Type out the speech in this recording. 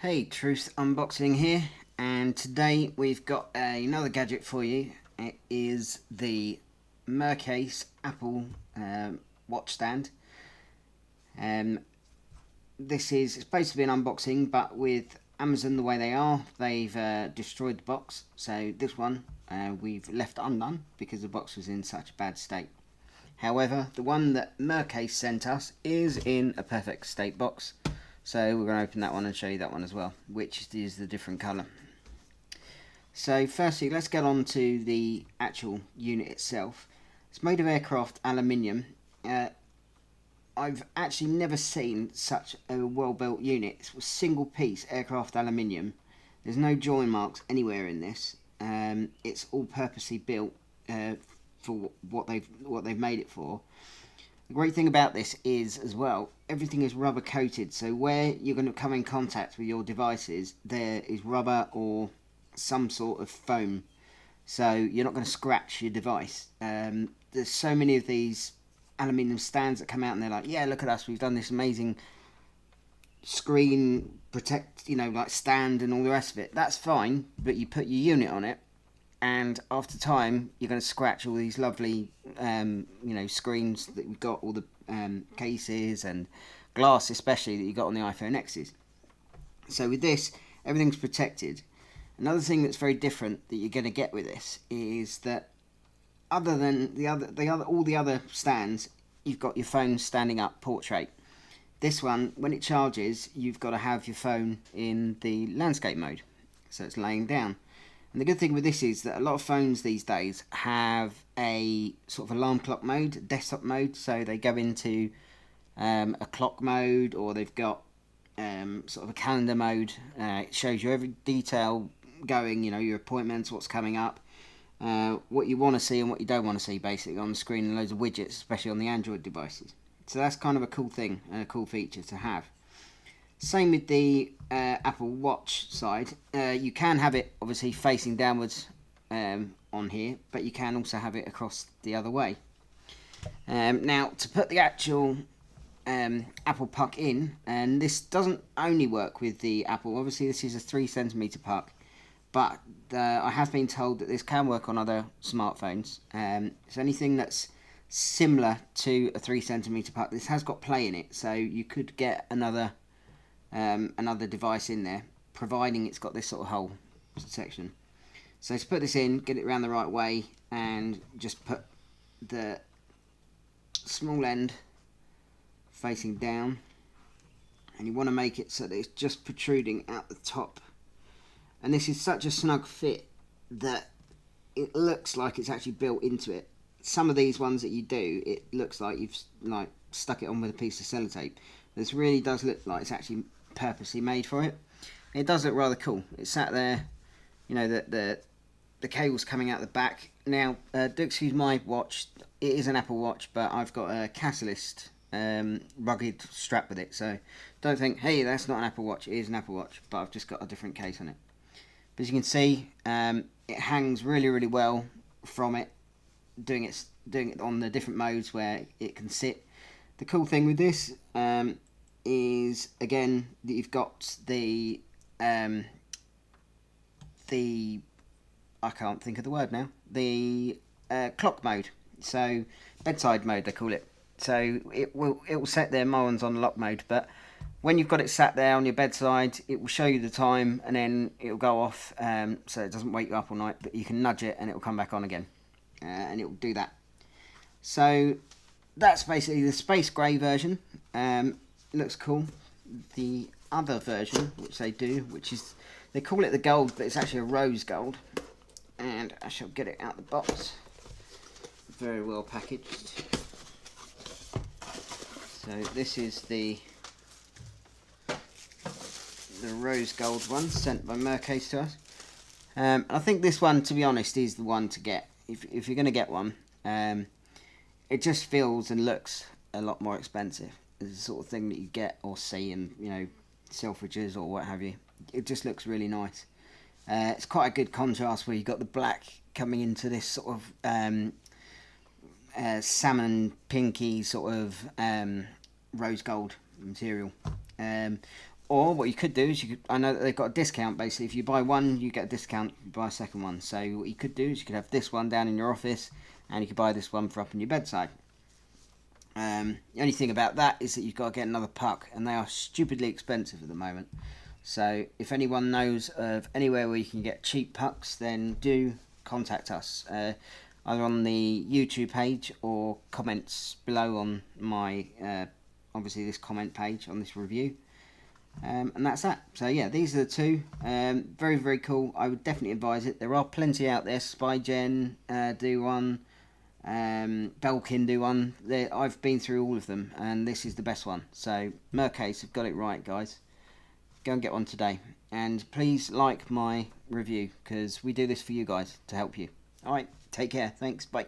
Hey, Truth Unboxing here, and today we've got another gadget for you. It is the MERCASE Apple watch stand. This is supposed to be an unboxing, but with Amazon the way they are, they've destroyed the box. So this one we've left undone because the box was in such a bad state. However, the one that MERCASE sent us is in a perfect state box. So we're going to open that one and show you that one as well, which is the different colour. So firstly, let's get on to the actual unit itself. It's made of aircraft aluminium. I've actually never seen such a well-built unit. It's a single piece aircraft aluminium. There's no join marks anywhere in this. It's all purposely built for what they've made it for. The great thing about this is, as well, everything is rubber coated, so where you're going to come in contact with your devices, there is rubber or some sort of foam, so you're not going to scratch your device. There's so many of these aluminium stands that come out and they're like, yeah, look at us, we've done this amazing screen protect, like stand and all the rest of it. That's fine, but you put your unit on it, and after time you're going to scratch all these lovely screens that we've got, all the cases and glass especially that you got on the iPhone X's. So with this, everything's protected. Another thing that's very different that you're going to get with this is that other than all the other stands, you've got your phone standing up portrait. This one, when it charges, you've got to have your phone in the landscape mode, so it's laying down. And the good thing with this is that a lot of phones these days have a sort of alarm clock mode, desktop mode, so they go into a clock mode, or they've got sort of a calendar mode. It shows you every detail going, your appointments, what's coming up, what you want to see and what you don't want to see, basically, on the screen, and loads of widgets, especially on the Android devices. So that's kind of a cool thing and a cool feature to have. Same with the Apple Watch side. You can have it obviously facing downwards on here, but you can also have it across the other way. Now, to put the actual Apple puck in, and this doesn't only work with the Apple, obviously this is a 3cm puck, but I have been told that this can work on other smartphones. So anything that's similar to a 3cm puck, this has got play in it, so you could get another device in there, providing it's got this sort of hole section. So to put this in, get it around the right way, and just put the small end facing down, and you want to make it so that it's just protruding out the top. And this is such a snug fit that it looks like it's actually built into it. Some of these ones that you do, it looks like you've stuck it on with a piece of sellotape. This really does look like it's actually purposely made for it. It does look rather cool. It's sat there, the cable's coming out the back. Now, do excuse my watch, it is an Apple Watch, but I've got a Catalyst rugged strap with it, so don't think, hey, that's not an Apple Watch. It is an Apple Watch, but I've just got a different case on it. But as you can see, it hangs really, really well from it, doing it on the different modes where it can sit. The cool thing with this is, again, that you've got the I can't think of the word now, the clock mode, so bedside mode they call it. So it will set there, my one's on lock mode, but when you've got it sat there on your bedside, it will show you the time, and then it'll go off, so it doesn't wake you up all night, but you can nudge it and it will come back on again, and it will do that. So that's basically the Space Grey version. Looks cool. The other version, which they do, which is, they call it the gold, but it's actually a rose gold, and I shall get it out of the box. Very well packaged. So this is the rose gold one sent by MERCASE to us. I think this one, to be honest, is the one to get if you're going to get one. It just feels and looks a lot more expensive. It's the sort of thing that you get or see in Selfridges or what have you. It just looks really nice. It's quite a good contrast where you've got the black coming into this sort of salmon pinky sort of rose gold material. Or what you could do is I know that they've got a discount basically. If you buy one, you get a discount if you buy a second one. So what you could do is you could have this one down in your office, and you could buy this one for up in your bedside. The only thing about that is that you've got to get another puck, and they are stupidly expensive at the moment. So if anyone knows of anywhere where you can get cheap pucks, then do contact us, either on the YouTube page or comments below on my obviously this comment page on this review. And that's that. So yeah, these are the two. Very, very cool. I would definitely advise it. There are plenty out there. Spygen do one. Belkin do one. I've been through all of them, and this is the best one. So MERCASE have got it right, guys. Go and get one today. And please like my review, because we do this for you guys to help you. Alright, take care. Thanks. Bye.